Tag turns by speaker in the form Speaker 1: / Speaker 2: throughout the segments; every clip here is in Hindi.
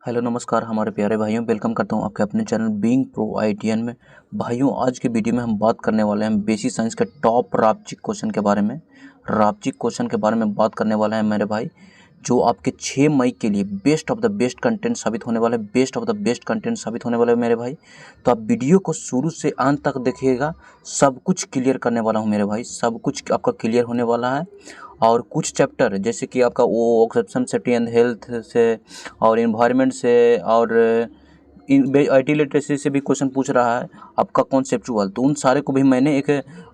Speaker 1: हेलो नमस्कार हमारे प्यारे भाइयों, वेलकम करता हूं आपके अपने चैनल बीइंग प्रो आईटीएन में। भाइयों, आज के वीडियो में हम बात करने वाले हैं बेसिक साइंस के टॉप रापचिक क्वेश्चन के बारे में। रापचिक क्वेश्चन के बारे में बात करने वाले हैं मेरे भाई, जो आपके 6 मई के लिए best of the best content साबित होने वाला है। Best of the best content साबित होने वाला है मेरे भाई। तो आप वीडियो को शुरू से अंत तक देखिएगा, सब कुछ क्लियर करने वाला हूँ मेरे भाई। सब कुछ आपका क्लियर होने वाला है। और कुछ चैप्टर जैसे कि आपका वो ऑक्यूपेशन सेफ्टी एंड हेल्थ से और इन्वायरमेंट से और आईटी लिटरेसी से भी क्वेश्चन पूछ रहा है आपका कॉन्सेप्चुअल, तो उन सारे को भी मैंने एक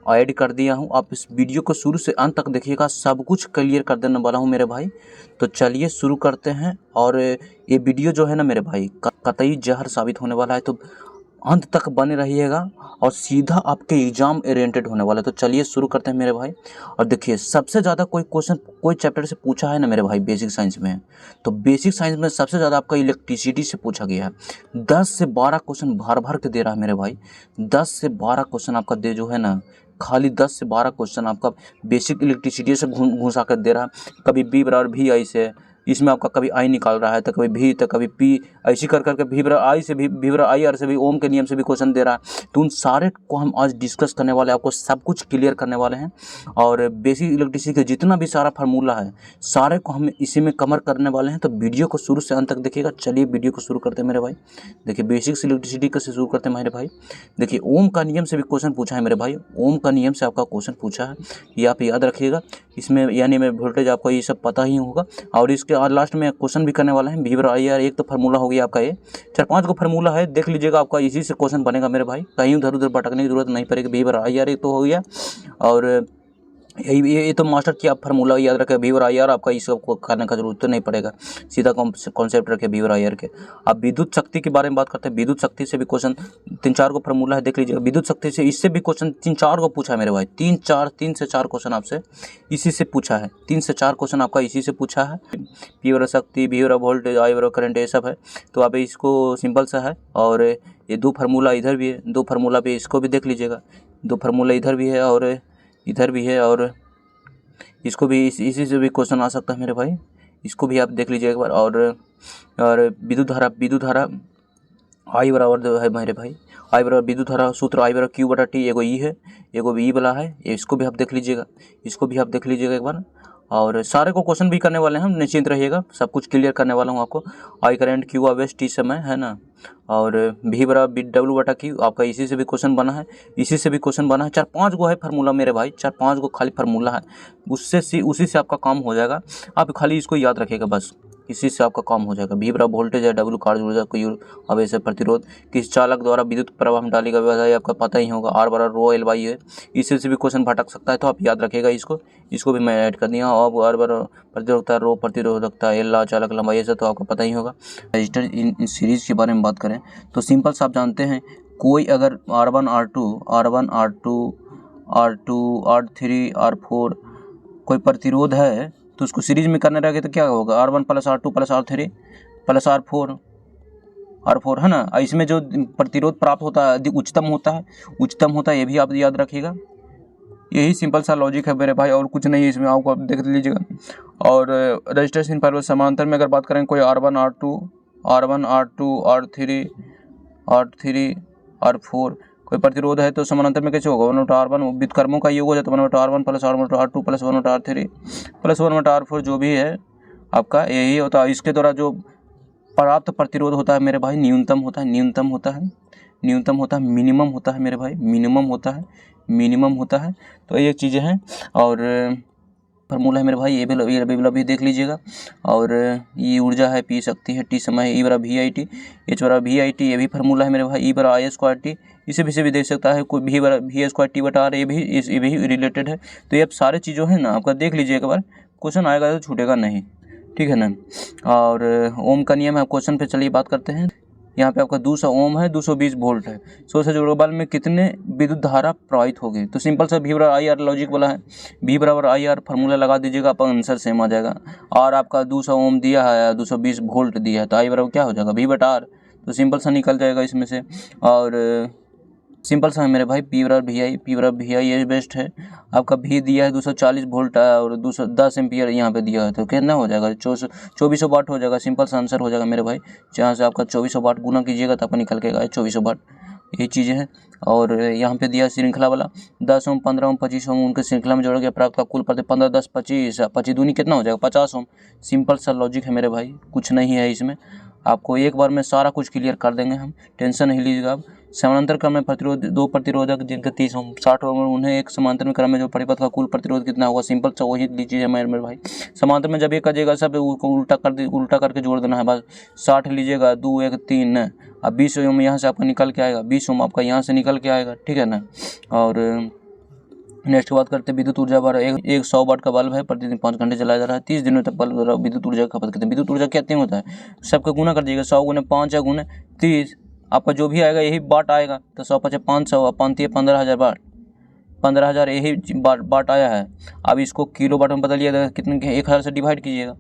Speaker 1: ऐड कर दिया हूं। आप इस वीडियो को शुरू से अंत तक देखिएगा, सब कुछ क्लियर कर देने वाला हूं मेरे भाई। तो चलिए शुरू करते हैं। और ये वीडियो जो है ना मेरे भाई, कतई जहर साबित होने वाला है, तो अंत तक बने रहिएगा और सीधा आपके एग्जाम ओरिएंटेड होने वाला है। तो चलिए शुरू करते हैं मेरे भाई। और देखिए, सबसे ज़्यादा कोई क्वेश्चन कोई चैप्टर से पूछा है ना मेरे भाई बेसिक साइंस में, तो बेसिक साइंस में सबसे ज़्यादा आपका इलेक्ट्रिसिटी से पूछा गया है। 10 से 12 क्वेश्चन भर भर के दे रहा है मेरे भाई। 10 से 12 क्वेश्चन आपका दे जो है ना, खाली 10 से 12 क्वेश्चन आपका बेसिक इलेक्ट्रिसिटी से घुसा कर दे रहा है। कभी बी बराबर भी आई से, इसमें आपका कभी आई निकाल रहा है, तो कभी भी, तो कभी पी, ऐसी कर करके भी बराबर आई से भी, भी बराबर आई आर से भी, ओम के नियम से भी क्वेश्चन दे रहा है। तो उन सारे को हम आज डिस्कस करने वाले हैं, आपको सब कुछ क्लियर करने वाले हैं। और बेसिक इलेक्ट्रिसिटी का जितना भी सारा फार्मूला है, सारे को हम इसी में कवर करने वाले हैं। तो वीडियो को शुरू से अंत तक देखिएगा। चलिए वीडियो को शुरू करते हैं मेरे भाई। देखिए, बेसिक इलेक्ट्रिसिटी कैसे शुरू करते हैं मेरे भाई। देखिए, ओम का नियम से भी क्वेश्चन पूछा है मेरे भाई। ओम का नियम से आपका क्वेश्चन पूछा है, ये आप याद रखिएगा। इसमें यानी में वोल्टेज आपको ये सब पता ही होगा। और इसके लास्ट में क्वेश्चन भी करने वाला है वी बराबर आई आर। एक तो फार्मूला हो गया आपका, ये 4-5 को फार्मूला है, देख लीजिएगा। आपका इसी से क्वेश्चन बनेगा मेरे भाई, कहीं उधर उधर भटकने की जरूरत नहीं पड़ेगी। वी बराबर आई आर एक तो हो गया, और यही ये तो मास्टर की आप फार्मूला याद रखें वी बराबर आई आर। आपका इस सबको करने का जरूरत तो नहीं पड़ेगा, सीधा कॉन्सेप्ट रखे वी बराबर आई आर के। अब विद्युत शक्ति के बारे में बात करते हैं। विद्युत शक्ति से भी क्वेश्चन 3-4 को फार्मूला है, देख लीजिएगा। विद्युत शक्ति से इससे भी क्वेश्चन 3-4 को पूछा है मेरे भाई। 3 से 4 क्वेश्चन आपसे इसी से पूछा है। 3 से 4 क्वेश्चन आपका इसी से पूछा है। पी बराबर शक्ति, वी बराबर वोल्टेज, आई बराबर करंट, ये सब है। तो आप इसको सिंपल सा है। और ये 2 फार्मूला इधर भी है, 2 फार्मूला पे इसको भी देख लीजिएगा। 2 फार्मूला इधर भी है और इधर भी है, और इसको भी इसी से भी क्वेश्चन आ सकता है मेरे भाई। इसको भी आप देख लीजिए एक बार। और विद्युत धारा आई बराबर जो है मेरे भाई, आई बराबर विद्युत धारा सूत्र आई बराबर क्यू बटा टी। एगो ई है, एगो ई वाला है, इसको भी आप देख लीजिएगा। इसको भी आप देख लीजिएगा एक बार। और सारे को क्वेश्चन भी करने वाले हैं हम, निश्चिंत रहिएगा, सब कुछ क्लियर करने वाला हूँ आपको। आई करंट, क्यू आवेश, टी समय, है ना। और भी बराबर बी डब्ल्यू बटा क्यू, आपका इसी से भी क्वेश्चन बना है, इसी से भी क्वेश्चन बना है। 4-5 गो है फार्मूला मेरे भाई, 4-5 गो खाली फार्मूला है। उसी से आपका काम हो जाएगा। आप खाली इसको याद रखिएगा बस, इसी से आपका काम हो जाएगा। भी बराबर वोल्टेज है, डब्ल्यू कार्य ऊर्जा को आवेश है, प्रतिरोध किस चालक द्वारा विद्युत प्रवाह में डाली गई आपका पता ही होगा। आर बराबर रो एल बाई है, इसी से भी क्वेश्चन भटक सकता है, तो आप याद रखिएगा इसको भी मैं ऐड कर दिया। अब आर बराबर प्रतिरोधकता, रो प्रतिरोधकता, एल चालक लंबाई, ऐसा तो आपको पता ही होगा। रजिस्टर इन सीरीज के बारे में बात करें तो सिंपल सा आप जानते हैं, कोई अगर R1 R2 R3 R4 कोई प्रतिरोध है, तो उसको सीरीज में करने रहेगा तो क्या होगा, R1 + R2 + R3 + R4 है ना। इसमें जो प्रतिरोध प्राप्त होता है उच्चतम होता है, ये भी आप याद रखिएगा। यही सिंपल सा लॉजिक है मेरे भाई, और कुछ नहीं है इसमें, आपको देख लीजिएगा। और रजिस्टर्स इन पैरेलल समानांतर में अगर बात करें, कोई R1 R2 R3 R4 कोई प्रतिरोध है, तो समानांतर में कैसे होगा, 1/R1 व्युत्क्रमों का योग हो जाता है, 1/R1 + R1/R2 + 1/R3 + 1/R4 जो भी है आपका यही होता है। इसके द्वारा जो प्राप्त प्रतिरोध होता है मेरे भाई न्यूनतम होता है, मिनिमम होता है मेरे भाई, मिनिमम होता है। तो ये चीज़ें हैं। और फार्मूला है मेरे भाई, ये भी देख लीजिएगा। और ये ऊर्जा है, पी शक्ति है, टी समय है, ई बराबर वी आई टी, एच बराबर वी आई टी, ये भी फार्मूला है मेरे भाई। ई बराबर आई स्क्वायर टी, इसे भी देख सकता है कोई, भी बराबर वी स्क्वायर टी बटा आर, ये भी रिलेटेड है। तो ये अब सारे चीज़ों है ना, आपका देख लीजिए एक बार, क्वेश्चन आएगा तो छूटेगा नहीं, ठीक है ना। और ओम का नियम है, क्वेश्चन पे चलिए बात करते हैं। यहाँ पे आपका 200 ओम है, 220 वोल्ट है। सो से जुड़े बल में कितने विद्युत धारा प्रवाहित होगी, तो सिंपल सा वी बराबर आई आर लॉजिक वाला है। वी बराबर आई आर फार्मूला लगा दीजिएगा, आपका आंसर सेम आ जाएगा। और आपका 200 ओम दिया है, 220 वोल्ट दिया है, तो आई बराबर क्या हो जाएगा, वी बटा आर, तो सिंपल सा निकल जाएगा इसमें से। और सिंपल सा है मेरे भाई, पी बराबर वी आई, पी बराबर वी आई ये बेस्ट है। आपका भी दिया है 240 वोल्ट और 210 एम्पियर यहाँ पे दिया है, तो कितना हो जाएगा? 2400 वाट हो जाएगा। सिंपल सा आंसर हो जाएगा मेरे भाई। जहाँ से आपका 2400 वाट गुना कीजिएगा तो आपका निकल के आएगा 2400 वाट। ये चीज़ें हैं। और यहाँ पे दिया श्रृंखला वाला 10 ओम 15 ओम 25 ओम उनके श्रृंखला में जोड़ गया, प्राप्त का कुल प्रति 15 10 25 25 दूनी कितना हो जाएगा? 50 ओम। सिंपल सा लॉजिक है मेरे भाई, कुछ नहीं है इसमें। आपको एक बार में सारा कुछ क्लियर कर देंगे हम, टेंशन नहीं लीजिएगा आप। समानांतर क्रम में प्रतिरोध दो प्रतिरोधक जिनके 30 ओम 60 ओम, उन्हें एक समांतर में क्रम में जो परिपथ का कुल प्रतिरोध कितना होगा? सिंपल सा वही लीजिए मेरे भाई। समांतर में जब एक करिएगा सब उसको उल्टा करके जोड़ देना है बस। 60 लीजिएगा 2 1 3 अब 20 ओम यहाँ से आपका निकल के आएगा, 20 ओम आपका यहाँ से निकल के आएगा, ठीक है ना। और नेक्स्ट बात करते हैं विद्युत ऊर्जा बार। एक 100 वाट का बल्ब है, प्रतिदिन 5 घंटे चलाया जा रहा है, 30 दिनों तक बल्ब द्वारा विद्युत ऊर्जा की खपत करते हैं। विद्युत ऊर्जा कितनी होता है? सबका गुना कर दीजिएगा, 100 गुने 5 या गुने 30, आपका जो भी आएगा यही वाट आएगा। तो 100 × 500 5 15,000 वाट, 15,000 यही वाट आया है। अब इसको किलो वाट में बदलिएगा, कितने 1000 से डिवाइड कीजिएगा,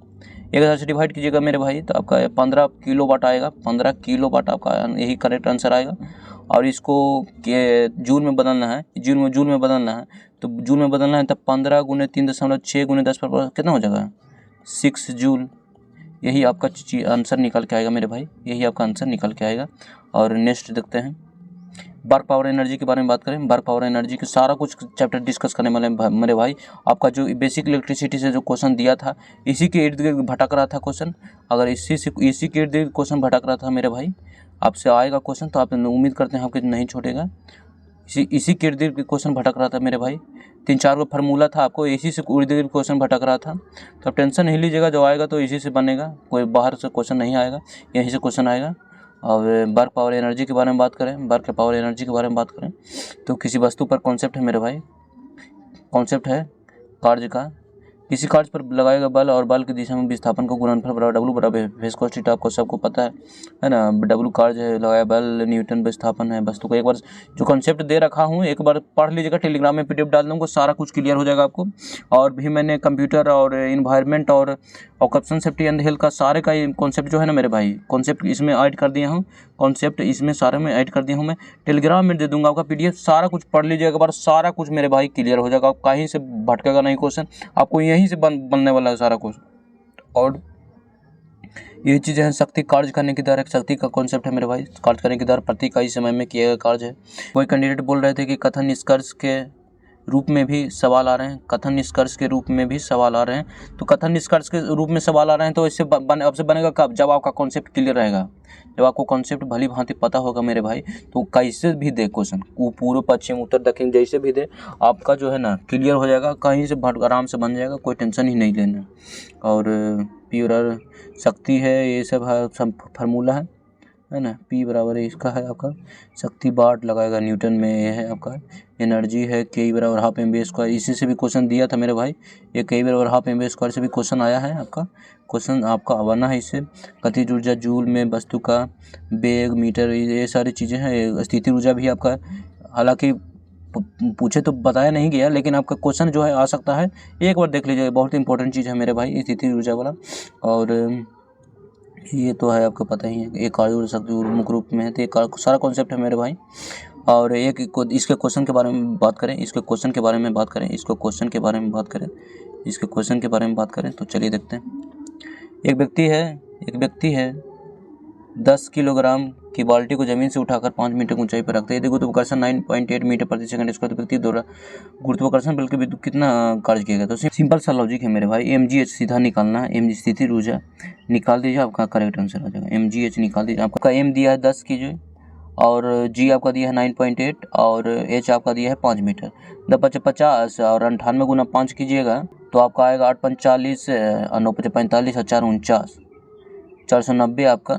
Speaker 1: 1000 से डिवाइड कीजिएगा मेरे भाई, तो आपका 15 किलो वाट आएगा। 15 किलो वाट आपका यही करेक्ट आंसर आएगा। और इसको जूल में बदलना है, जूल में बदलना है, तो जूल में बदलना है तब 15 गुने 3.6 गुने 10 पर कितना हो जाएगा? 6 जूल। यही आपका आंसर निकल के आएगा मेरे भाई, यही आपका आंसर निकल के आएगा। और नेक्स्ट देखते हैं वर्क पावर एनर्जी के बारे में बात करें। वर्क पावर एनर्जी के सारा कुछ चैप्टर डिस्कस करने वाले मेरे भाई। आपका जो बेसिक इलेक्ट्रिसिटी से जो क्वेश्चन दिया था, इसी के इर्द गिर्द भटक रहा था क्वेश्चन। अगर इसी के इर्द गिर्द क्वेश्चन भटक रहा था मेरे भाई, आपसे आएगा क्वेश्चन, तो आप उम्मीद करते हैं आपके नहीं छोड़ेगा। इसी के इर्द गिर्द क्वेश्चन भटक रहा था मेरे भाई। 3-4 को फार्मूला था, आपको इसी से इर्द गिर्द क्वेश्चन भटक रहा था, तो आप टेंशन नहीं लीजिएगा, जो आएगा तो इसी से बनेगा, कोई बाहर से क्वेश्चन नहीं आएगा, यहीं से क्वेश्चन आएगा। और वर्क पावर एनर्जी के बारे में बात करें, वर्क पावर एनर्जी के बारे में बात करें तो किसी वस्तु पर कॉन्सेप्ट है मेरे भाई, कॉन्सेप्ट है कार्य का। किसी कार्य पर लगाएगा बल और बल की दिशा में विस्थापन को गुणनफल बराबर डब्लू बराबर विस्कोसिटी, आपको सबको पता है ना। डब्लू कार्य है, लगाया बल, न्यूटन विस्थापन है वस्तु को। एक बार जो कॉन्सेप्ट दे रखा हूँ एक बार पढ़ लीजिएगा, टेलीग्राम में पीडीएफ डाल दूँगा, सारा कुछ क्लियर हो जाएगा आपको। और भी मैंने कंप्यूटर और इन्वायरमेंट और ऑक्यूपेशन सेफ्टी एंड हेल्थ का सारे का कॉन्सेप्ट जो है ना मेरे भाई, कॉन्सेप्ट इसमें ऐड कर दिया हूँ, कॉन्सेप्ट इसमें सारे में ऐड कर दिया हूँ मैं। टेलीग्राम में दे दूंगा आपका पीडीएफ, सारा कुछ पढ़ लीजिएगा एक बार, सारा कुछ मेरे भाई क्लियर हो जाएगा। आप कहीं से भटकेगा नहीं क्वेश्चन, आपको यहीं से बनने वाला है सारा कुछ। और ये चीज़ें हैं शक्ति कार्य करने की दर, एक शक्ति का कॉन्सेप्ट है मेरे भाई। कार्य करने की दर प्रति इकाई समय में किया गया कार्य है। कोई कैंडिडेट बोल रहे थे कि कथन निष्कर्ष के रूप में भी सवाल आ रहे हैं, कथन निष्कर्ष के रूप में भी सवाल आ रहे हैं। तो कथन निष्कर्ष के रूप में सवाल आ रहे हैं तो इससे आपसे बनेगा कब? जब आपका कॉन्सेप्ट क्लियर रहेगा, जब आपको कॉन्सेप्ट भली भांति पता होगा मेरे भाई, तो कैसे भी दे क्वेश्चन, पूर्व पश्चिम उत्तर दक्षिण जैसे भी दे, आपका जो है ना क्लियर हो जाएगा, कहीं से आराम से बन जाएगा, कोई टेंशन ही नहीं लेना। और प्योर शक्ति है, ये सब फार्मूला है ना। P बराबर इसका है आपका शक्ति, वाट लगाएगा न्यूटन में, ये है आपका एनर्जी है K बराबर हाफ एम बी स्क्वायर। इसी से भी क्वेश्चन दिया था मेरे भाई, ये K बराबर हाफ एम बी स्क्वायर से भी क्वेश्चन आया है, आपका क्वेश्चन आपका बना है इससे। गतिज ऊर्जा जूल में, वस्तु का वेग मीटर, ये सारी चीज़ें हैं। स्थिति ऊर्जा भी आपका, हालांकि पूछे तो बताया नहीं गया, लेकिन आपका क्वेश्चन जो है आ सकता है, एक बार देख लीजिए, बहुत इंपॉर्टेंट चीज़ है मेरे भाई स्थिति ऊर्जा वाला। और ये तो है आपको पता ही है, एक कार्य ऊर्जा शक्ति मुख्य रूप में है, तो एक सारा कॉन्सेप्ट है मेरे भाई। और एक इसके क्वेश्चन के बारे में बात करें, इसके क्वेश्चन के बारे में बात करें, इसको क्वेश्चन के बारे में बात करें, इसके क्वेश्चन के बारे में बात करें तो चलिए देखते हैं। एक व्यक्ति है 10 किलोग्राम की बाल्टी को जमीन से उठाकर 5 मीटर ऊंचाई पर रखते हैं। यदि गुरुत्वाकर्षण 9.8 मीटर प्रति सेकंड स्क्वायर, तो व्यक्ति द्वारा गुरुत्वाकर्षण बल के विद्युत कितना कार्य किया गया? तो सिंपल सा लॉजिक है मेरे भाई, mgh सीधा निकालना है, mg स्थिति ऊर्जा निकाल दीजिए, आपका करेक्ट आंसर आ जाएगा। mgh निकाल दीजिए, आपका m दिया है 10 कीजिए, और g आपका दिया है 9.8 और h आपका दिया है 5 मीटर। 10×50 और 98 गुना 5 कीजिएगा तो आपका आएगा 8×45 और 9×45 और 4×49 490 आपका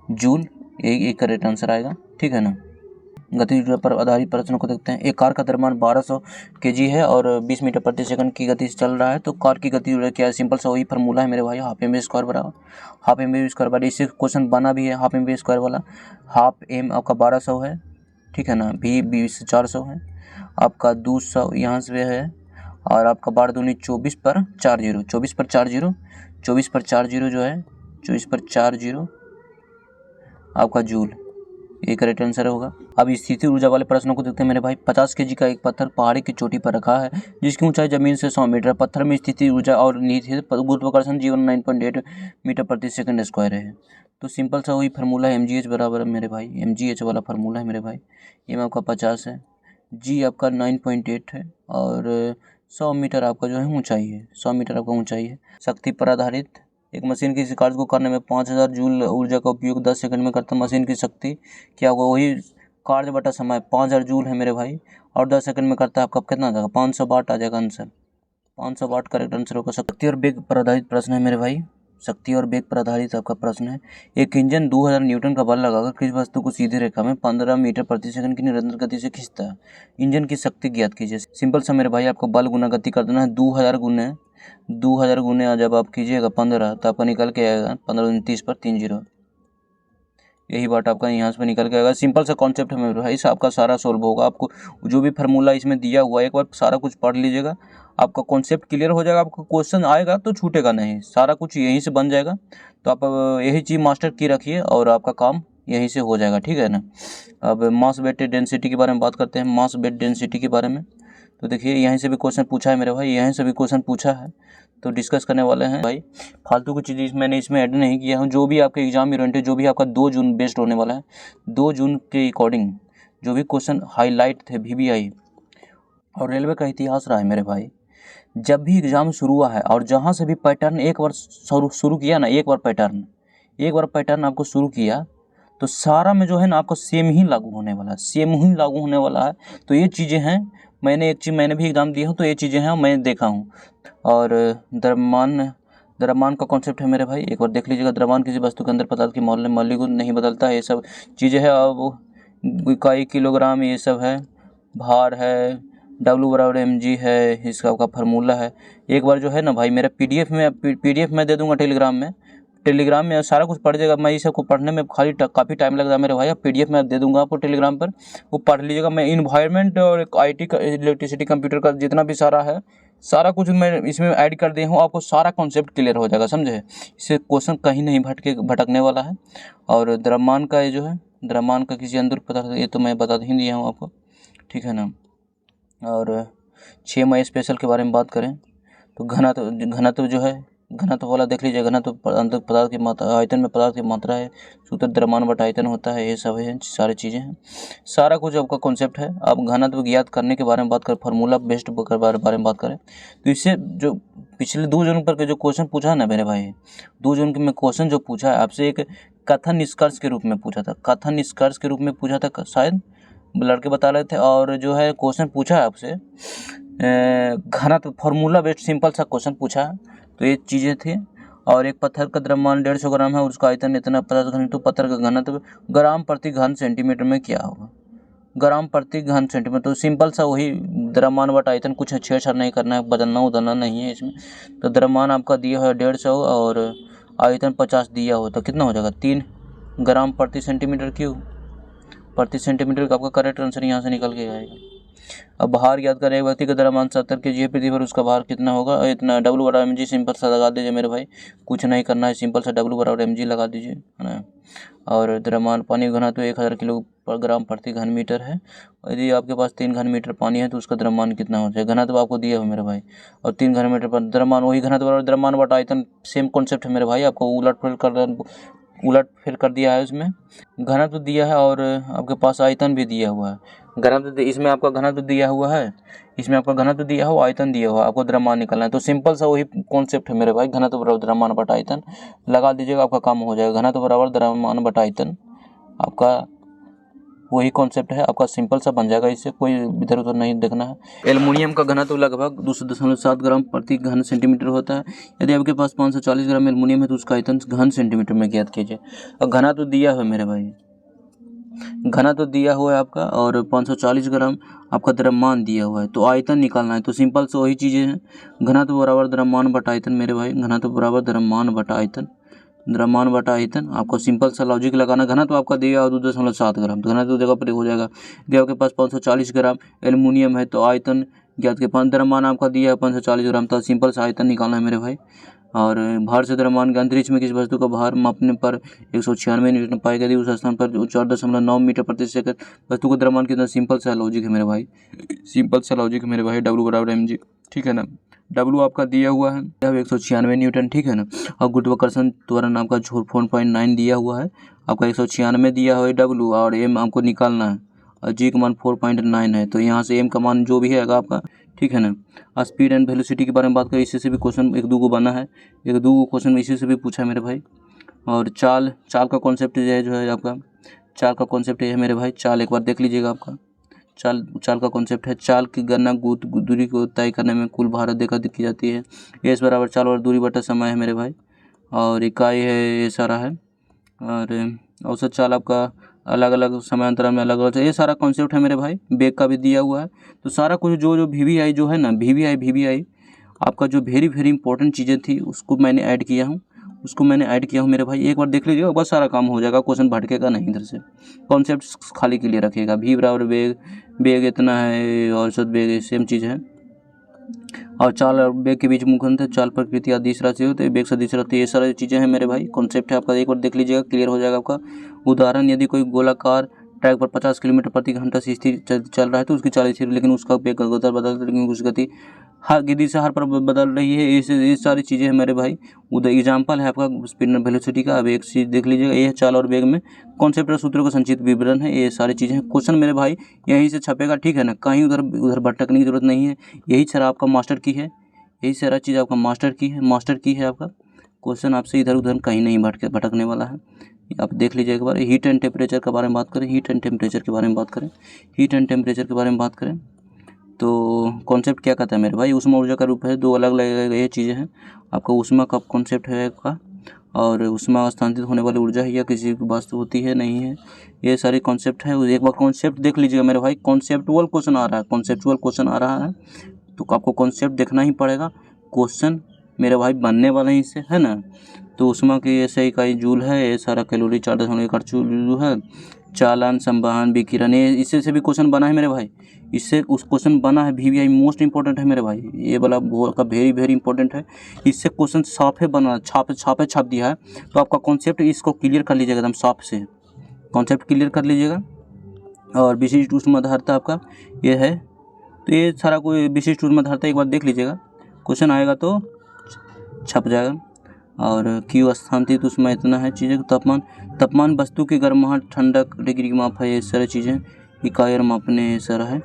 Speaker 1: जूल, एक करेक्ट आंसर आएगा, ठीक है ना। गतिज ऊर्जा पर आधारित प्रश्नों को देखते हैं। एक कार का द्रव्यमान 1200 kg है और 20 मीटर प्रति सेकंड की गति से चल रहा है, तो कार की गति ऊर्जा क्या है? सिंपल सा वही फार्मूला है मेरे भाई, हाफ एम बी स्क्वायर बराबर हाफ एम बी स्क्वायर बराबर, इससे क्वेश्चन बना भी है हाफ एम बी स्क्वायर वाला। हाफ एम आपका 1200 है, ठीक है ना, भी 400 है, आपका 200 यहाँ से है, और आपका 12 दूनी 24 पर 40 24 पर 40 जो है 24 पर 40 आपका जूल, ये करेक्ट आंसर होगा। अब स्थिति ऊर्जा वाले प्रश्नों को देखते हैं मेरे भाई। 50 केजी का एक पत्थर पहाड़ी की चोटी पर रखा है जिसकी ऊंचाई जमीन से 100 मीटर। पत्थर में स्थिति ऊर्जा और निहित गुरुत्वाकर्षण जीवन 9.8 मीटर प्रति सेकंड स्क्वायर है। तो सिंपल सा वही फार्मूला है, mgh बराबर है मेरे भाई, mgh वाला फार्मूला है मेरे भाई। ये में आपका 50 है, जी आपका 9.8 है और 100 मीटर आपका जो है ऊंचाई है, 100 मीटर आपका ऊंचाई है। शक्ति पर आधारित एक मशीन किसी कार्य को करने में 5000 जूल ऊर्जा का उपयोग 10 सेकंड में करता। मशीन की शक्ति क्या होगा, वही कार्य बटा समय 5000 जूल है मेरे भाई और 10 सेकंड में करता है आपका कितना आ जाएगा, 500 वाट आ जाएगा आंसर। 500 वाट करेक्ट आंसर होगा। शक्ति और वेग पर आधारित प्रश्न है मेरे भाई, शक्ति और वेग पर आधारित आपका प्रश्न है। एक इंजन 2000 न्यूटन का बल लगाकर किसी वस्तु को सीधी रेखा में 15 मीटर प्रति सेकंड की निरंतर गति से खींचता है। इंजन की शक्ति ज्ञात कीजिए। सिंपल सा मेरे भाई, आपको बल गुना गति कर देना है। 2000 गुने जब आप कीजिएगा 15 तो आपका निकल के आएगा 15 30 पर 30। यही बात आपका यहाँ से निकल के आएगा। सिंपल सा कॉन्सेप्ट है मेरे भाई, आपका सारा सोल्व होगा। आपको जो भी फार्मूला इसमें दिया हुआ है एक बार सारा कुछ पढ़ लीजिएगा, आपका कॉन्सेप्ट क्लियर हो जाएगा। आपका क्वेश्चन आएगा तो छूटेगा नहीं, सारा कुछ यहीं से बन जाएगा। तो आप यही चीज़ मास्टर की रखिए और आपका काम यहीं से हो जाएगा, ठीक है ना। अब मास वेट डेंसिटी के बारे में बात करते हैं, मास वेट डेंसिटी के बारे में। तो देखिए यहीं से भी क्वेश्चन पूछा है मेरे भाई, यहीं से भी क्वेश्चन पूछा है, तो डिस्कस करने वाले हैं भाई। फालतू की चीज़ मैंने इसमें ऐड नहीं किया हूँ। जो भी आपके एग्जाम इवेंट है, जो भी आपका 2 जून बेस्ड होने वाला है, 2 जून के अकॉर्डिंग जो भी क्वेश्चन हाईलाइट थे VBI और रेलवे का इतिहास रहा है मेरे भाई। जब भी एग्ज़ाम शुरू हुआ है और जहाँ से भी पैटर्न एक बार शुरू किया ना, एक बार पैटर्न आपको शुरू किया तो सारा में जो है ना आपको सेम ही लागू होने वाला है। तो ये चीज़ें हैं, मैंने भी एग्ज़ाम दिया हूँ तो ये चीज़ें हैं मैं देखा हूँ। और द्रव्यमान का कॉन्सेप्ट है मेरे भाई, एक बार देख लीजिएगा। द्रव्यमान किसी वस्तु के अंदर पदार्थ की मॉलिक्यूल नहीं बदलता है, ये सब चीज़ें हैं। अब इकाई किलोग्राम ये सब है, भार है, W बराबर mg है, इसका आपका फार्मूला है। एक बार जो है ना भाई मेरा PDF में दे दूंगा टेलीग्राम में सारा कुछ पढ़ जाएगा। मैं इस सबको पढ़ने में काफ़ी टाइम लगता है मेरे भाई। अब PDF में दे दूंगा आपको टेलीग्राम पर, वो पढ़ लीजिएगा। मैं इन्वायरमेंट और IT का, इलेक्ट्रिसिटी, कंप्यूटर का जितना भी सारा है, सारा कुछ मैं इसमें ऐड कर दिया हूँ। आपको सारा कॉन्सेप्ट क्लियर हो जाएगा, समझे। इससे क्वेश्चन कहीं नहीं भटकने वाला है। और द्रव्यमान का ये जो है, द्रव्यमान का किसी अंदर पदार्थ, ये तो मैं बता ही दिया हूँ आपको, ठीक है ना। और 6 मई स्पेशल के बारे में बात करें तो घनत्व जो है, घनत्व वाला देख लीजिए। घनत्व पदार्थ की मात्रा, आयतन में पदार्थ की मात्रा है, सूत्र द्रव्यमान बटा आयतन होता है। ये सब है, सारी चीज़ें हैं, सारा कुछ आपका कॉन्सेप्ट है। अब घनत्व ज्ञात करने के बारे में बात करें, फार्मूला बेस्ड के बारे में बात करें तो इससे जो पिछले 2 जून पर के जो क्वेश्चन पूछा है ना मेरे भाई, 2 जून के में क्वेश्चन जो पूछा है आपसे, एक कथन निष्कर्ष के रूप में पूछा था, शायद लड़के बता रहे थे। और जो है क्वेश्चन पूछा है आपसे घनत्व फार्मूला बेस्ड सिंपल सा क्वेश्चन पूछा है, तो ये चीज़ें थी। और एक पत्थर का द्रव्यमान 150 ग्राम है, उसका आयतन इतना 50 घन, तो पत्थर का घनत्व ग्राम प्रति घन सेंटीमीटर में क्या होगा, ग्राम प्रति घन सेंटीमीटर। तो सिंपल सा वही द्रव्यमान बटा आयतन, कुछ छेड़छाड़ नहीं करना है, बदलना उदलना नहीं है इसमें। तो द्रव्यमान आपका दिया है 150 और आयतन 50 दिया हो, तो कितना हो जाएगा 3 ग्राम प्रति सेंटीमीटर क्यूब प्रति सेंटीमीटर का आपका करेक्ट आंसर यहाँ से निकल के आएगा। अब भार याद करें, एक व्यक्ति का द्रव्यमान 70 kg है पृथ्वी पर, उसका भार कितना होगा, इतना W बराबर mg। सिंपल सा लगा दीजिए मेरे भाई, कुछ नहीं करना है, सिंपल सा W बराबर mg लगा दीजिए, है ना। और द्रव्यमान पानी का घनत्व 1000 किलोग्राम प्रति घन मीटर है। यदि आपके पास 3 घन मीटर पानी है तो उसका द्रव्यमान कितना हो जाए, घनत्व आपको दिया हो मेरे भाई। और 3 घन मीटर पर द्रव्यमान, वही घनत्व बराबर द्रव्यमान बटा आयतन, सेम कॉन्सेप्ट है मेरे भाई। आपको उलट फेर कर दिया है, उसमें घनत्व दिया है और आपके पास आयतन भी दिया हुआ है। घनत्व इसमें आपका घनत्व दिया हुआ है, इसमें आपका घनत्व दिया हुआ, आयतन दिया हुआ, आपको द्रव्यमान निकालना है। तो सिंपल सा वही कॉन्सेप्ट है मेरे भाई, घनत्व बराबर द्रव्यमान बटा आयतन लगा दीजिएगा, आपका काम हो जाएगा। घनत्व बराबर द्रव्यमान बटा आयतन, आपका वही कॉन्सेप्ट है, आपका सिंपल सा बन जाएगा। इससे कोई इधर उधर नहीं देखना है। एल्युमिनियम का घनत्व लगभग 2.7 ग्राम प्रति घन सेंटीमीटर होता है। यदि आपके पास 540 ग्राम एल्युमिनियम है तो उसका आयतन घन सेंटीमीटर में ज्ञात कीजिए। और घनत्व दिया है मेरे भाई, घनत्व दिया हुआ है आपका, और 540 ग्राम आपका द्रव्यमान दिया हुआ है, तो आयतन निकालना है। तो सिंपल से वही चीज़ें हैं, घनत्व बराबर द्रव्यमान बटा आयतन मेरे भाई, घनत्व बराबर द्रव्यमान बटा आयतन, द्रव्यमान बटा आयतन। आपको सिंपल सा लॉजिक लगाना। घनत्व आपका दिया 2.7 ग्राम, तो घनत्व जगह पर हो जाएगा। यदि आपके पास 540 ग्राम एल्युमिनियम है तो आयतन ज्ञात के 5, द्रव्यमान आपका दिया है 540 ग्राम, तो सिंपल सा आयतन निकालना है मेरे भाई। और भार से द्रव्यमान के अंतरिक्ष में किसी वस्तु का भार मापने पर 196 न्यूटन पाई गई, उस स्थान पर 4.9 मीटर प्रति सेकंड वस्तु का द्रव्यमान कितना। सिंपल सा लॉजिक है मेरे भाई, सिंपल सा लॉजिक है मेरे भाई। W बराबर mg, ठीक है ना। W आपका दिया हुआ है 196 न्यूटन, ठीक है ना। और गुरुत्वाकर्षण त्वरण आपका 4.9 दिया हुआ है, आपका 196 दिया हुआ है W, और m आपको निकालना है और g का मान 4.9 है। तो यहाँ से m का मान जो भी है आपका, ठीक है ना। स्पीड एंड वेलोसिटी के बारे में बात करें, इसी से भी क्वेश्चन एक दो को बना है, एक दो क्वेश्चन इसी से भी पूछा है मेरे भाई। और चाल का कॉन्सेप्ट जो है आपका, चाल का कॉन्सेप्ट है मेरे भाई। चाल एक बार देख लीजिएगा आपका, चाल का कॉन्सेप्ट है। चाल की गणना दूरी को तय करने में कुल भार देखा की जाती है। एस बराबर चाल और दूरी बटा समय है मेरे भाई, और इकाई है ये सारा है। और औसत चाल आपका अलग अलग समय अंतराल में अलग अलग, ये सारा कॉन्सेप्ट है मेरे भाई। बेग का भी दिया हुआ है। तो सारा कुछ जो VVI जो है ना, VVI आपका जो वेरी इंपॉर्टेंट चीज़ें थी उसको मैंने ऐड किया हूँ मेरे भाई। एक बार देख लीजिएगा, बस सारा काम हो जाएगा, क्वेश्चन भटकेगा नहीं इधर से। कॉन्सेप्ट खाली के लिए रखिएगा। v बराबर बेग इतना है, औसत बेग सेम चीज़ है। और चाल और बेग के बीच मुख्य अंतर, चाल प्रकृति आदि राशि होते हैं, बेग सदिश रहती है। ये सारी चीज़ें हैं मेरे भाई, कॉन्सेप्ट है आपका। एक बार देख लीजिएगा, क्लियर हो जाएगा आपका। उदाहरण, यदि कोई गोलाकार ट्रैक पर 50 किलोमीटर प्रति घंटा से स्थिर चल रहा है तो उसकी चाल स्थिर, लेकिन उसका बेग लगातार बदलता है, लेकिन उसकी गति हर दिशा हर पर बदल रही है। ये सारी चीज़ें हैं मेरे भाई। उधर एग्जाम्पल है आपका स्पीड एंड वेलोसिटी का। अब एक चीज़ देख लीजिएगा, ये चाल और बेग में कॉन्सेप्ट और सूत्रों का संक्षिप्त विवरण है। ये सारी चीज़ें हैं। क्वेश्चन मेरे भाई यहीं से छपेगा, ठीक है ना। कहीं उधर भटकने की जरूरत नहीं है। यही सारा आपका मास्टर की है, यही सारा चीज़ आपका मास्टर की है आपका। क्वेश्चन आपसे इधर उधर कहीं नहीं भटकने वाला है। आप देख लीजिए एक बार। हीट एंड टेम्परेचर के बारे में बात करें, हीट एंड टेम्परेचर के बारे में बात करें तो कॉन्सेप्ट क्या कहता है मेरे भाई। ऊष्मा ऊर्जा का रूप है। दो अलग अलग ये चीज़ें हैं आपका। ऊष्मा का कॉन्सेप्ट है आपका, और ऊष्मा स्थानांतरित होने वाली ऊर्जा है या किसी वस्तु होती है नहीं है। ये सारे कॉन्सेप्ट है। एक बार कॉन्सेप्ट देख लीजिएगा मेरे भाई। कॉन्सेप्चुअल क्वेश्चन आ रहा है तो आपको कॉन्सेप्ट देखना ही पड़ेगा। क्वेश्चन मेरे भाई बनने वाला ही इससे, है ना। तो ऊष्मा की ऐसे इकाई जूल है। ये सारा कैलोरी 4.1 जूल है। चालन, संवहन, विकिरण, ये इससे से भी क्वेश्चन बना है मेरे भाई। इससे उस क्वेश्चन बना है। VVI मोस्ट इंपॉर्टेंट है मेरे भाई, ये वाला का वेरी इंपॉर्टेंट है। इससे क्वेश्चन साफे बना छाप दिया है। तो आपका कॉन्सेप्ट इसको क्लियर कर लीजिएगा, एकदम साफ से कॉन्सेप्ट क्लियर कर लीजिएगा। और विशिष्ट ऊष्माधारता आपका ये है। तो ये सारा कोई विशिष्ट ऊष्माधारता एक बार देख लीजिएगा, क्वेश्चन आएगा तो छप जाएगा। और क्यू स्थानांतरित ऊष्मा इतना है। चीज़ें तापमान वस्तु की गर्माहट, ठंडक, डिग्री की माप है। ये सारी चीज़ें इकाई और मापने ये सारा है।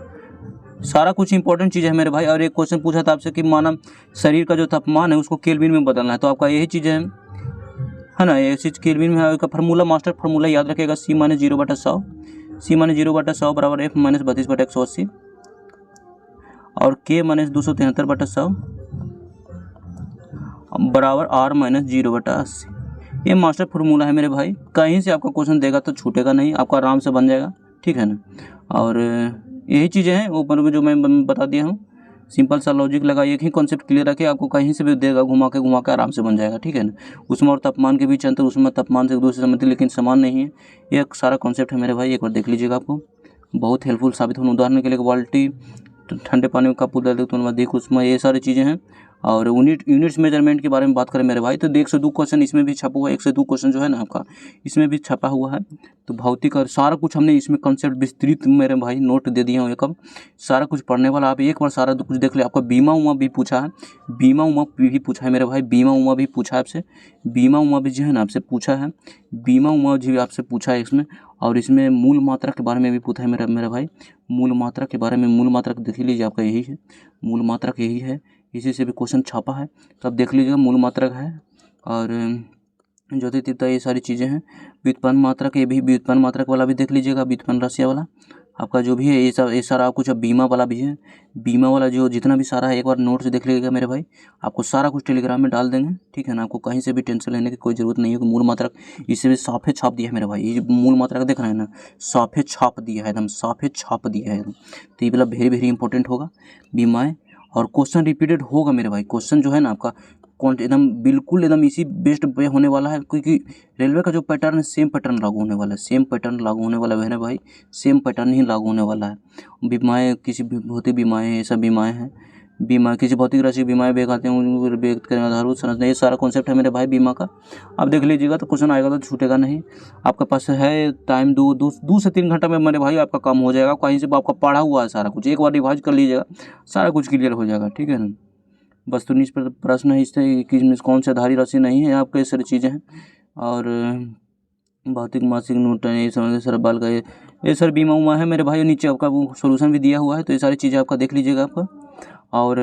Speaker 1: सारा कुछ इंपॉर्टेंट चीज़ है मेरे भाई। और एक क्वेश्चन पूछा था आपसे कि मानव शरीर का जो तापमान है उसको केल्विन में बदलना है। तो आपका यही चीज़ें है ना, ये चीज़ केल्विन में है। इसका फार्मूला, मास्टर फार्मूला याद रखेगा। C - 0/100, C - 0/100 बराबर F - 32/180 और K - 273/100 बराबर R - 0/80। ये मास्टर फार्मूला है मेरे भाई। कहीं से आपका क्वेश्चन देगा तो छूटेगा नहीं, आपका आराम से बन जाएगा, ठीक है ना। और यही चीज़ें हैं ऊपर में जो मैं बता दिया हूँ। सिंपल सा लॉजिक लगाइए, एक ही कॉन्सेप्ट क्लियर रखिए, आपको कहीं से भी देगा घुमा के आराम से बन जाएगा, ठीक है ना। उसमें और तापमान के बीच अंतर, उसमें तापमान से एक दूसरे से संबंधित लेकिन समान नहीं है। ये सारा कॉन्सेप्ट है मेरे भाई। एक बार देख लीजिएगा, आपको बहुत हेल्पफुल साबित होने। उदाहरण के लिए बाल्टी ठंडे पानी में कप उधर तो अधिक उसमें, ये सारी चीज़ें हैं। और यूनिट्स मेजरमेंट के बारे में बात करें मेरे भाई तो 102 क्वेश्चन इसमें भी छपा हुआ है। 102 क्वेश्चन जो है ना आपका इसमें भी छपा हुआ है। तो भौतिक और सारा कुछ हमने इसमें कंसेप्ट विस्तृत मेरे भाई नोट दे दिया हूँ। एक सारा कुछ पढ़ने वाला, आप एक बार सारा कुछ देख ले। आपका बीमा उमा भी पूछा है, मेरे भाई। बीमा उमा भी पूछा है आपसे, बीमा उमा भी जो है ना आपसे पूछा है, बीमा उमा भी आपसे पूछा है इसमें। और इसमें मूल मात्रा के बारे में भी पूछा है मेरा भाई। मूल मात्रा के बारे में, मूल मात्रा देख लीजिए, आपका यही है मूल मात्रा, यही है। इसी से भी क्वेश्चन छापा है, तो आप देख लीजिएगा मूल मात्रा है। और ज्योति तीव्रता, ये सारी चीज़ें हैं। व्युत्पन्न मात्रक, ये भी व्युत्पन्न मात्रक वाला भी देख लीजिएगा, व्युत्पन्न राशियाँ वाला आपका जो भी है ये सारा कुछ। बीमा वाला भी है, बीमा वाला जो जितना भी सारा है एक बार नोट से देख लीजिएगा मेरे भाई। आपको सारा कुछ टेलीग्राम में डाल देंगे, ठीक है ना। आपको कहीं से भी टेंशन लेने की कोई ज़रूरत नहीं है कि मूल मात्रक इससे भी साफे छाप दिया है मेरे भाई। ये मूल मात्रक देख रहे हैं ना, साफे छाप दिया है, एकदम साफे छाप दिया है एकदम। तो ये वाला वेरी इंपॉर्टेंट होगा बीमाएँ। और क्वेश्चन रिपीटेड होगा मेरे भाई। क्वेश्चन जो है ना आपका एकदम बिल्कुल एकदम इसी बेस्ट पे होने वाला है, क्योंकि रेलवे का जो पैटर्न है सेम पैटर्न लागू होने वाला है, सेम पैटर्न लागू होने वाला है भाई, सेम पैटर्न ही लागू होने वाला है। बीमाएँ, किसी भी भौतिक बीमाएँ, ये सब बीमाएँ हैं बीमा किसी भौतिक राशि बीमा व्यय खाते हैं व्यक्त करें आधारभूत संरचना, ये सारा कॉन्सेप्ट है मेरे भाई बीमा का। आप देख लीजिएगा तो क्वेश्चन आएगा तो छूटेगा नहीं। आपके पास है टाइम 2 से 3 घंटा में मेरे भाई आपका काम हो जाएगा। कहीं से आपका पढ़ा हुआ है सारा कुछ, एक बार रिवाइज कर लीजिएगा सारा कुछ क्लियर हो जाएगा, ठीक है ना। वस्तुनिष्ठ प्रश्न है इससे कि कौन से आधारी राशि नहीं है, आपके सारी चीज़ें हैं। और भौतिक मासिक नोट ये समझ सर बाल का ये सर बीमा उमा है मेरे भाई। नीचे आपका वो सोल्यूशन भी दिया हुआ है, तो ये सारी चीज़ें आपका देख लीजिएगा आपका। और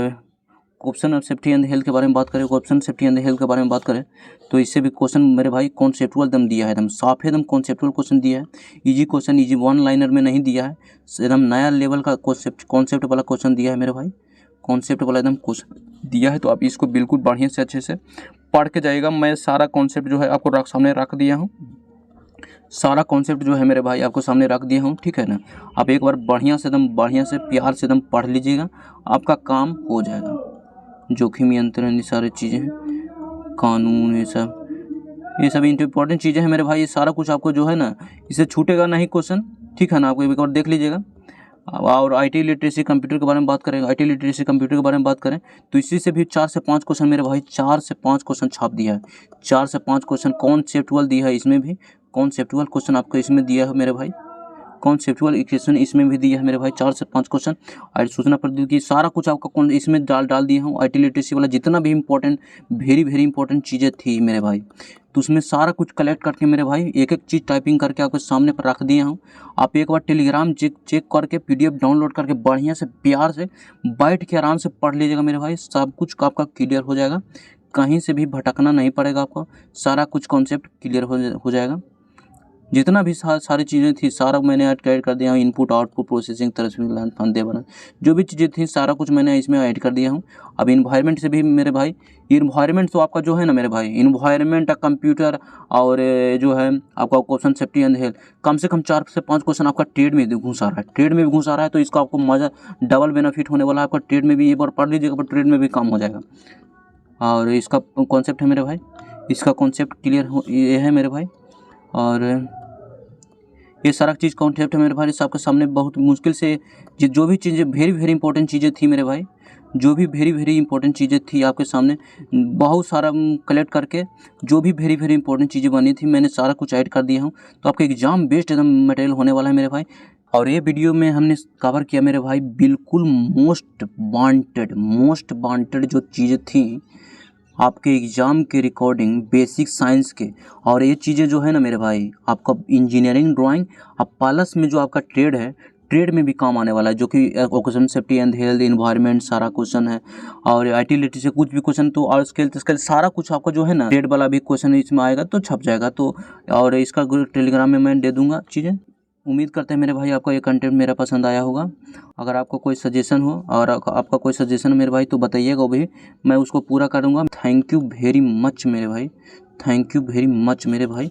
Speaker 1: option of safety and health के बारे में बात करें, ऑप्शन सेफ्टी एंड हेल्थ के बारे में बात करें तो इससे भी क्वेश्चन मेरे भाई कॉन्सेप्टुअल एकदम दिया है, एकदम साफ है, एकदम कॉन्सेप्टुअल क्वेश्चन दिया है। Easy question, easy one liner में नहीं दिया है, एकदम नया लेवल का कॉन्सेप्ट वाला क्वेश्चन दिया है मेरे भाई। कॉन्सेप्ट वाला एकदम क्वेश्चन दिया है, तो आप इसको बिल्कुल बढ़िया से अच्छे से पढ़ के जाइएगा। मैं सारा कॉन्सेप्ट जो है आपको सामने रख दिया हूँ, सारा कॉन्सेप्ट जो है मेरे भाई आपको सामने रख दिया हूँ, ठीक है ना। आप एक बार बढ़िया से प्यार से एकदम पढ़ लीजिएगा, आपका काम हो जाएगा। जोखिम नियंत्रण, ये सारी चीज़ें हैं, कानून, ये सब इंपॉर्टेंट चीज़ें हैं मेरे भाई। ये सारा कुछ आपको जो है ना इससे छूटेगा नहीं क्वेश्चन, ठीक है ना। आपको एक बार देख लीजिएगा। और IT लिटरेसी कंप्यूटर के बारे में बात करें, IT लिटरेसी कंप्यूटर के बारे में बात करें तो इसी से भी 4 से 5 क्वेश्चन मेरे भाई, 4 से 5 क्वेश्चन छाप दिया है। 4 से 5 क्वेश्चन कॉन्सेप्टुअल दिया है, इसमें भी कॉन्सेप्टुअल क्वेश्चन आपको इसमें दिया है मेरे भाई। कॉन्सेप्चुअल इक्वेशन इसमें भी दिया है मेरे भाई, 4 से 5 क्वेश्चन। और सूचना प्रौद्योगिकी सारा कुछ आपका इसमें डाल दिया हूँ। IT लिटरेसी वाला जितना भी इंपॉर्टेंट वेरी इंपॉर्टेंट चीज़ें थी मेरे भाई, तो उसमें सारा कुछ कलेक्ट करके मेरे भाई एक एक चीज़ टाइपिंग करके आपके सामने पर रख दिया हूँ। आप एक बार टेलीग्राम चेक करके PDF डाउनलोड करके बढ़िया से प्यार से बैठ के आराम से पढ़ लीजिएगा मेरे भाई। सब कुछ आपका क्लियर हो जाएगा, कहीं से भी भटकना नहीं पड़ेगा आपको, सारा कुछ कॉन्सेप्ट क्लियर हो जाएगा। जितना भी सारी चीज़ें थी सारा मैंने ऐड कर दिया हूँ। इनपुट आउटपुट प्रोसेसिंग तरह फंदे बना जो भी चीज़ें थी सारा कुछ मैंने इसमें ऐड कर दिया हूँ। अब इन्वायरमेंट से भी मेरे भाई, इन्वायरमेंट तो आपका जो है ना मेरे भाई, इन्वायरमेंट कंप्यूटर और जो है आपका क्वेश्चन सेफ्टी एंड हेल्थ, कम से कम 4 से 5 क्वेश्चन आपका ट्रेड में घुस आ रहा है, तो इसका आपको मज़ा डबल बेनिफिट होने वाला है आपका। ट्रेड में भी एक बार पढ़ लीजिएगा, पर ट्रेड में भी काम हो जाएगा। और इसका कॉन्सेप्ट है मेरे भाई, इसका कॉन्सेप्ट क्लियर ये है मेरे भाई। और ये सारा चीज़ कॉन्सेप्ट है मेरे भाई आपके सामने। बहुत मुश्किल से जो भी चीज़ें वेरी इंपॉर्टेंट चीज़ें थी मेरे भाई, जो भी वेरी इंपॉर्टेंट चीज़ें थी आपके सामने, बहुत सारा कलेक्ट करके जो भी वेरी इंपॉर्टेंट चीज़ें बनी थी मैंने सारा कुछ ऐड कर दिया हूँ। तो आपका एग्जाम बेस्ड एकदम मटेरियल होने वाला है मेरे भाई। और ये वीडियो में हमने कवर किया मेरे भाई बिल्कुल मोस्ट वांटेड जो चीज़ें थी आपके एग्ज़ाम के रिकॉर्डिंग बेसिक साइंस के। और ये चीज़ें जो है ना मेरे भाई आपका इंजीनियरिंग ड्राइंग अब प्लस में जो आपका ट्रेड है, ट्रेड में भी काम आने वाला है, जो कि occupation safety and health, environment सारा क्वेश्चन है। और IT लिटरेसी से कुछ भी क्वेश्चन तो और स्केल सारा कुछ आपका जो है ना ट्रेड वाला भी क्वेश्चन इसमें आएगा तो छप जाएगा। तो और इसका टेलीग्राम में मैं दे दूँगा चीज़ें। उम्मीद करते हैं मेरे भाई आपको ये कंटेंट मेरा पसंद आया होगा। अगर आपको कोई सजेशन हो और आपका कोई सजेशन मेरे भाई तो बताइएगा, वो भी मैं उसको पूरा करूँगा। थैंक यू वेरी मच मेरे भाई, थैंक यू वेरी मच मेरे भाई।